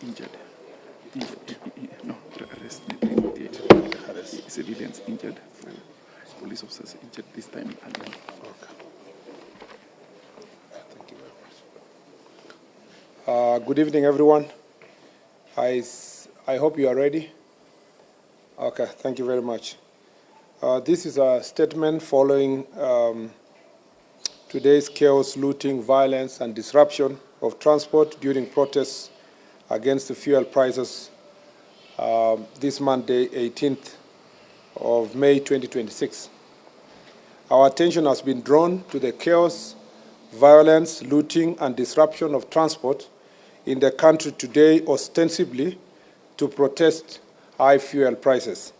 injured. No, arrest, civilians injured, police officers injured this time. Okay. Thank you very much. Good evening, everyone. I hope you are ready. Okay, thank you very much. This is a statement following today's chaos, looting, violence, and disruption of transport during protests against the fuel prices this Monday, 18th of May 2026. Our attention has been drawn to the chaos, violence, looting, and disruption of transport in the country today, ostensibly to protest high fuel prices.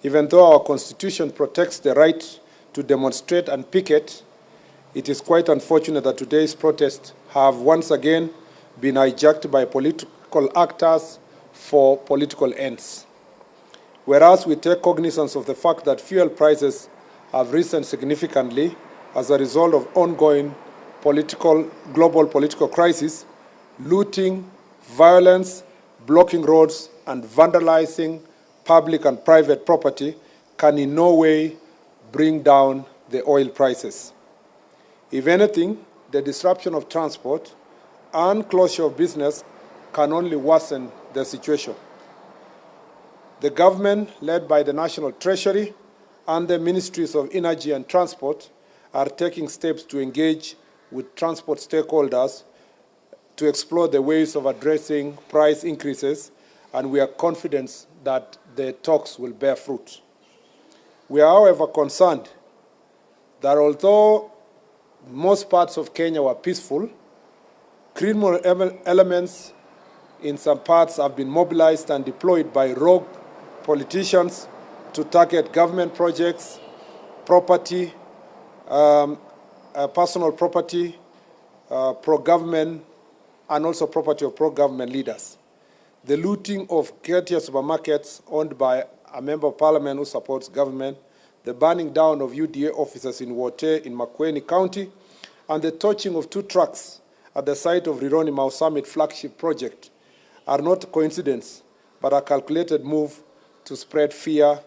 Even though our Constitution protects the right to demonstrate and picket, it is quite unfortunate that today's protests have once again been hijacked by political actors for political ends. Whereas we take cognizance of the fact that fuel prices have risen significantly as a result of ongoing global political crisis, looting, violence, blocking roads, and vandalizing public and private property can in no way bring down the oil prices. If anything, the disruption of transport and closure of business can only worsen the situation. The government, led by the National Treasury and the Ministries of Energy and Transport, are taking steps to engage with transport stakeholders to explore the ways of addressing price increases, and we are confident that the talks will bear fruit. We are, however, concerned that although most parts of Kenya were peaceful, criminal elements in some parts have been mobilized and deployed by rogue politicians to target government projects, property, personal property, pro-government, and also property of pro-government leaders. The looting of Ketia supermarkets owned by a member of parliament who supports government, the burning down of UDA offices in Wote in Makueni County, and the torching of 2 trucks at the site of Rironi Mau Summit flagship project are not coincidence, but a calculated move to spread fear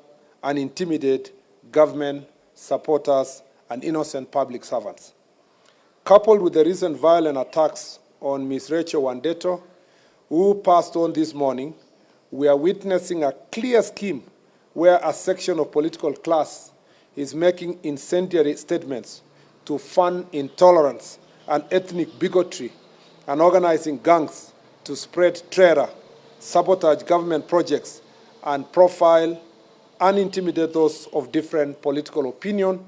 and intimidate government supporters and innocent public servants. Coupled with the recent violent attacks on Ms. Rachel Wandeto, who passed on this morning, we are witnessing a clear scheme where a section of political class is making incendiary statements to fund intolerance and ethnic bigotry and organizing gangs to spread terror, sabotage government projects, and profile and intimidate those of different political opinion,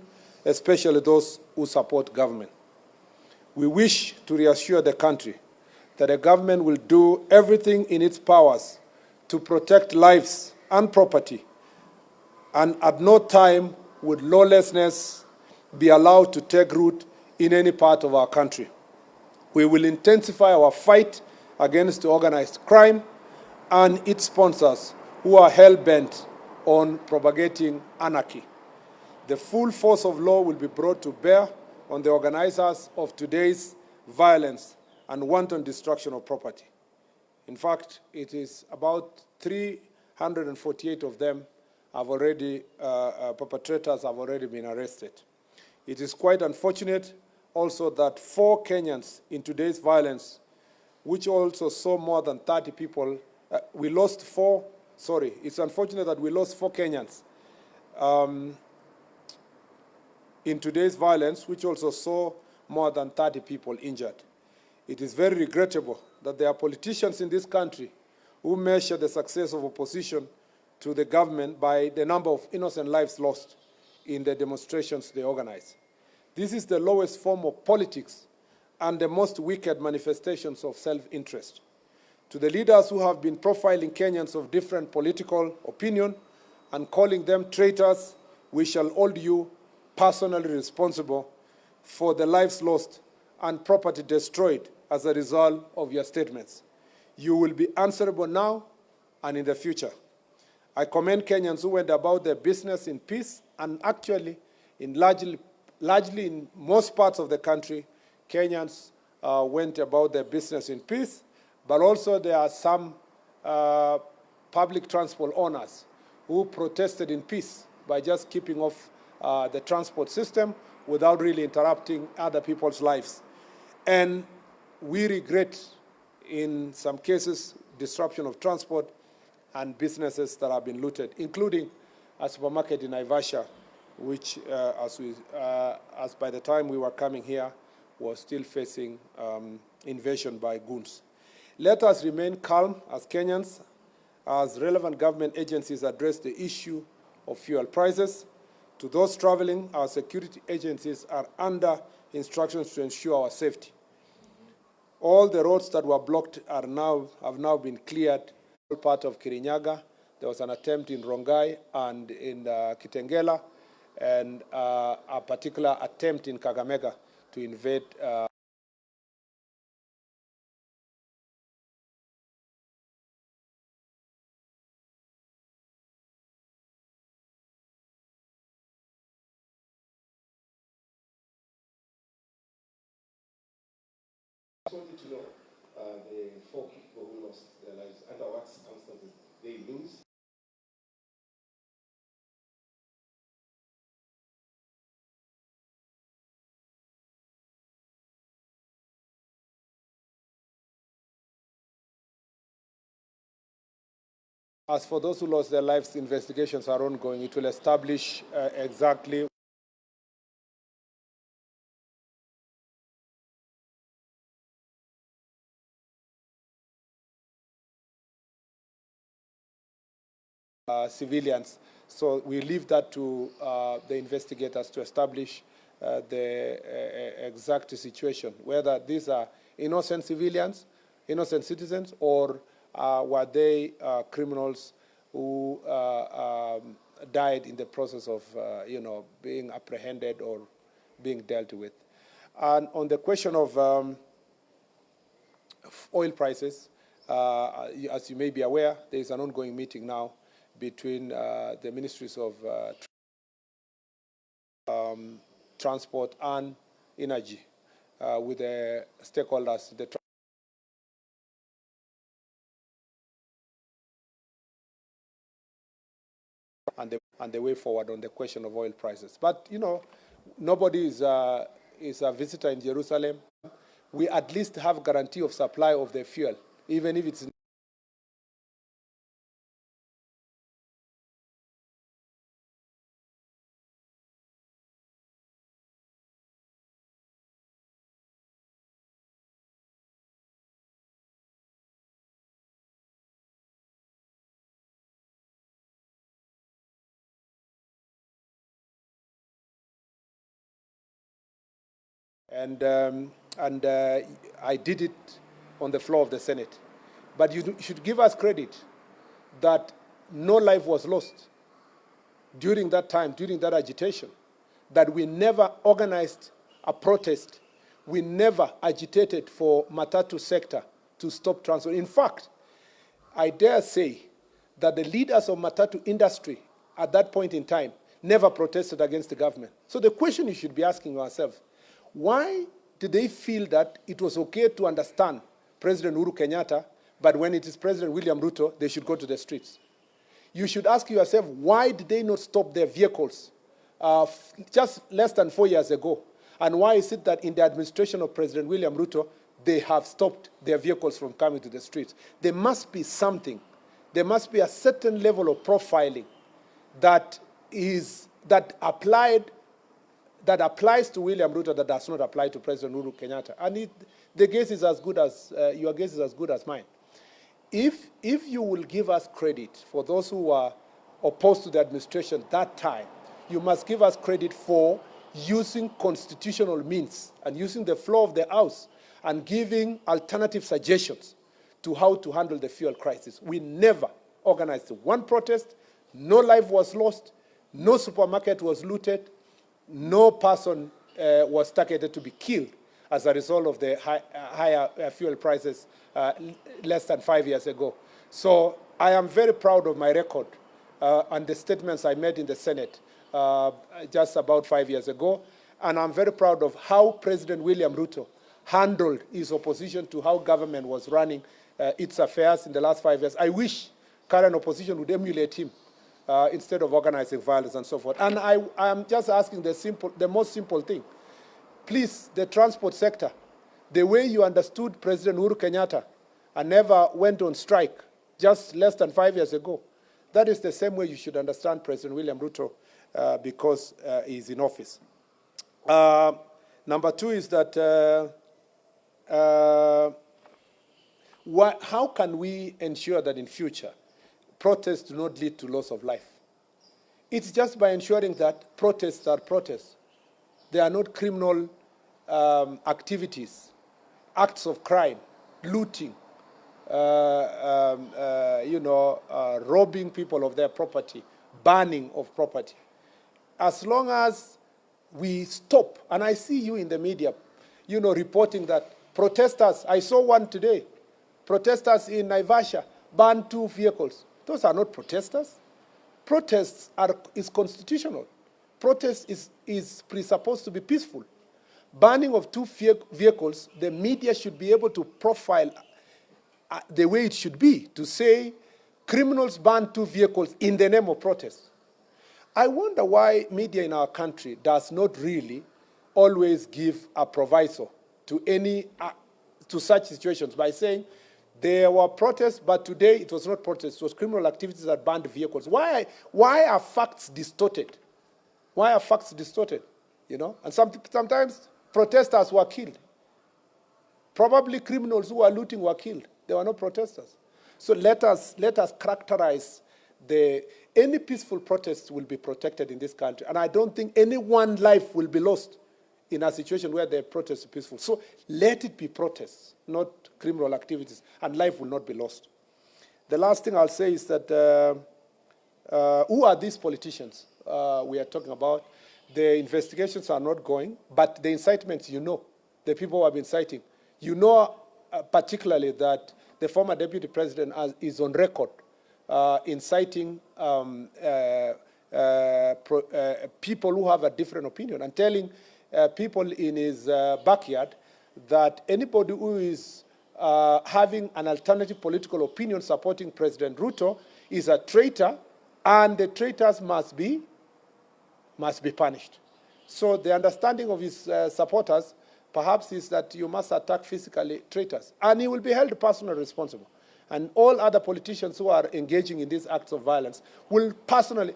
especially those who support government. We wish to reassure the country that the government will do everything in its powers to protect lives and property, and at no time would lawlessness be allowed to take root in any part of our country. We will intensify our fight against organized crime and its sponsors who are hell-bent on propagating anarchy. The full force of law will be brought to bear on the organizers of today's violence and wanton destruction of property. In fact, it is about 348 of them have already, perpetrators have already been arrested. It is quite unfortunate also that 4 Kenyans in today's violence, which also saw more than 30 people, it's unfortunate that we lost 4 Kenyans in today's violence, which also saw more than 30 people injured. It is very regrettable that there are politicians in this country who measure the success of opposition to the government by the number of innocent lives lost in the demonstrations they organize. This is the lowest form of politics and the most wicked manifestations of self-interest. To the leaders who have been profiling Kenyans of different political opinion and calling them traitors, we shall hold you personally responsible for the lives lost and property destroyed as a result of your statements. You will be answerable now and in the future. I commend Kenyans who went about their business in peace, and actually, largely in most parts of the country, Kenyans went about their business in peace, But also there are some public transport owners who protested in peace by just keeping off the transport system without really interrupting other people's lives. And we regret, in some cases, disruption of transport and businesses that have been looted, including a supermarket in Naivasha, which, as by the time we were coming here, was still facing invasion by goons. Let us remain calm as Kenyans, as relevant government agencies address the issue of fuel prices. To those traveling, our security agencies are under instructions to ensure our safety. All the roads that were blocked have now been cleared. Part of Kirinyaga, there was an attempt in Rongai and in Kitengela, and a particular attempt in Kakamega to invade. I just wanted to know the 4 people who lost their lives, under what circumstances they lose. As for those who lost their lives, investigations are ongoing. It will establish exactly civilians. So we leave that to the investigators to establish the exact situation, whether these are innocent civilians, innocent citizens, or were they criminals who died in the process of being apprehended or being dealt with. And on the question of oil prices, as you may be aware, there is an ongoing meeting now between the ministries of transport and energy with the stakeholders, and the way forward on the question of oil prices. But nobody is a visitor in Jerusalem. We at least have guarantee of supply of the fuel, even if it's and I did it on the floor of the Senate. But you should give us credit that no life was lost during that time, during that agitation, that we never organized a protest. We never agitated for Matatu sector to stop transport. In fact, I dare say that the leaders of Matatu industry at that point in time never protested against the government. So the question you should be asking yourself, why did they feel that it was okay to understand President Uhuru Kenyatta, but when it is President William Ruto, they should go to the streets? You should ask yourself, why did they not stop their vehicles just less than 4 years ago? And why is it that in the administration of President William Ruto, they have stopped their vehicles from coming to the streets? There must be something. There must be a certain level of profiling that applies to William Ruto that does not apply to President Uhuru Kenyatta. And the guess is as good as, your guess is as good as mine. If you will give us credit for those who were opposed to the administration that time, you must give us credit for using constitutional means and using the floor of the House and giving alternative suggestions to how to handle the fuel crisis. We never organized one protest, no life was lost, no supermarket was looted, no person was targeted to be killed as a result of the higher fuel prices less than 5 years ago. So I am very proud of my record and the statements I made in the Senate just about 5 years ago. And I'm very proud of how President William Ruto handled his opposition to how government was running its affairs in the last 5 years. I wish current opposition would emulate him instead of organizing violence and so forth. And I am just asking the most simple thing. Please, the transport sector, the way you understood President Uhuru Kenyatta and never went on strike just less than 5 years ago, that is the same way you should understand President William Ruto because he's in office. Number two is that how can we ensure that in future protests do not lead to loss of life? It's just by ensuring that protests are protests. They are not criminal activities, acts of crime, looting, robbing people of their property, burning of property. As long as we stop, and I see you in the media, reporting that protesters, I saw one today, protesters in Naivasha burned 2 vehicles. Those are not protesters. Protests is constitutional. Protest is presupposed to be peaceful. Burning of 2 vehicles, the media should be able to profile the way it should be, to say criminals burn 2 vehicles in the name of protest. I wonder why media in our country does not really always give a proviso to such situations by saying there were protests, but today it was not protests, it was criminal activities that burned vehicles. Why are facts distorted? Why are facts distorted? And sometimes protesters were killed. Probably criminals who were looting were killed. They were not protesters. So let us characterize any peaceful protest will be protected in this country. And I don't think any one life will be lost in a situation where the protest is peaceful. So let it be protests, not criminal activities, and life will not be lost. The last thing I'll say is that who are these politicians we are talking about? The investigations are not going, but the incitements, the people who have been inciting, particularly that the former deputy president is on record inciting people who have a different opinion and telling people in his backyard that anybody who is having an alternative political opinion supporting President Ruto is a traitor, and the traitors must be punished. So the understanding of his supporters perhaps is that you must attack physically traitors, and he will be held personally responsible. And all other politicians who are engaging in these acts of violence will personally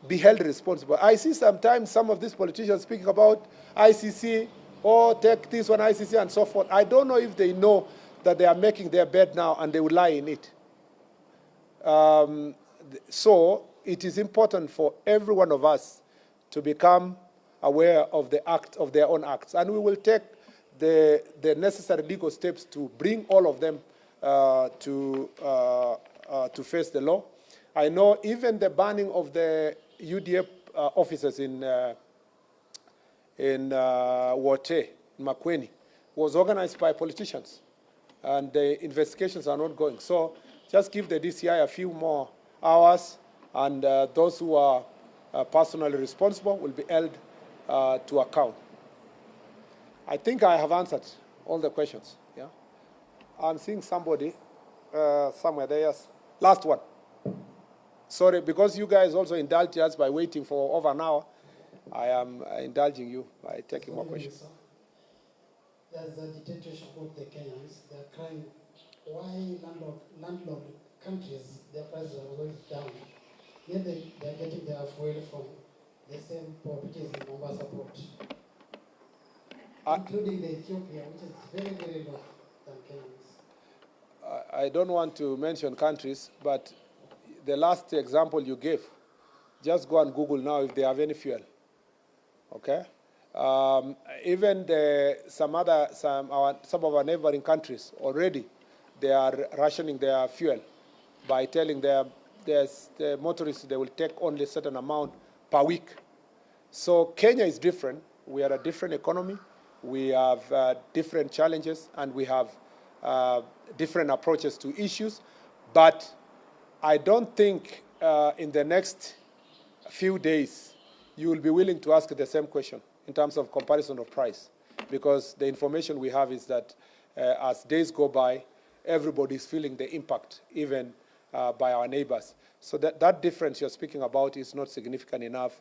be held responsible. I see sometimes some of these politicians speaking about ICC, take this one, ICC, and so forth. I don't know if they know that they are making their bed now and they will lie in it. So it is important for every one of us to become aware of their own acts. And we will take the necessary legal steps to bring all of them to face the law. I know even the banning of the UDF officers in Wote, in Makueni, was organized by politicians, and the investigations are not going. So just give the DCI a few more hours, and those who are personally responsible will be held to account. I think I have answered all the questions. Yeah, I'm seeing somebody somewhere there. Yes, last one. Sorry, because you guys also indulged us by waiting for over an hour. I am indulging you by taking more questions. There's a dictatorship of the Kenyans. They're crying, why landlord countries, their prices are going down? Yet they're getting their fuel from the same port, which is the Mombasa port, including the Ethiopia, which is very, very low than Kenyans. I don't want to mention countries, but the last example you gave, just go and Google now if they have any fuel. Okay? Even some of our neighboring countries already, they are rationing their fuel by telling the motorists they will take only a certain amount per week. So Kenya is different. We are a different economy. We have different challenges, and we have different approaches to issues. But I don't think in the next few days you will be willing to ask the same question in terms of comparison of price, because the information we have is that as days go by, everybody is feeling the impact, even by our neighbors. So that difference you're speaking about is not significant enough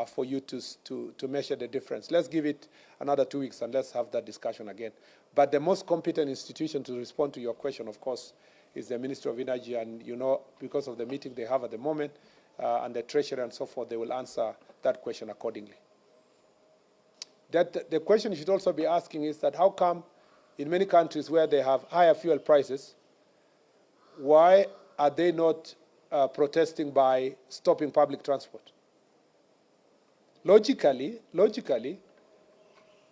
for you to measure the difference. Let's give it another 2 weeks and let's have that discussion again. But the most competent institution to respond to your question, of course, is the Ministry of Energy, and you know, because of the meeting they have at the moment, and the Treasury and so forth, they will answer that question accordingly. The question you should also be asking is that how come in many countries where they have higher fuel prices, why are they not protesting by stopping public transport? Logically,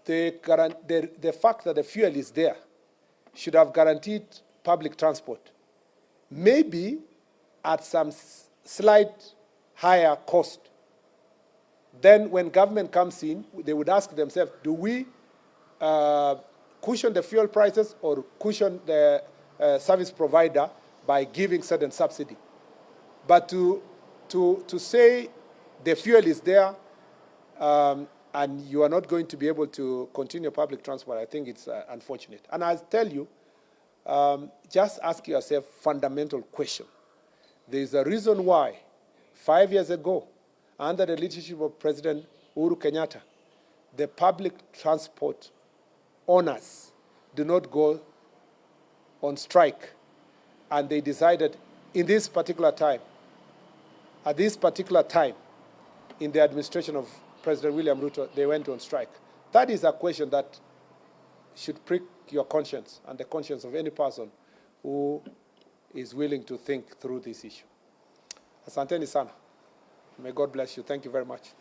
the fact that the fuel is there should have guaranteed public transport, maybe at some slight higher cost. Then when government comes in, they would ask themselves, do we cushion the fuel prices or cushion the service provider by giving certain subsidy? But to say the fuel is there and you are not going to be able to continue public transport, I think it's unfortunate. And I'll tell you, just ask yourself a fundamental question. There's a reason why 5 years ago, under the leadership of President Uhuru Kenyatta, the public transport owners do not go on strike. And they decided in this particular time, at this particular time, in the administration of President William Ruto, they went on strike. That is a question that should prick your conscience and the conscience of any person who is willing to think through this issue. Asanteni sana. May God bless you. Thank you very much.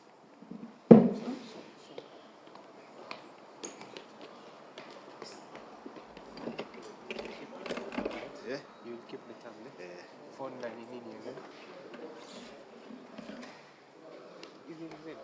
Yeah. You keep the tablet. Phone line in here. Even then.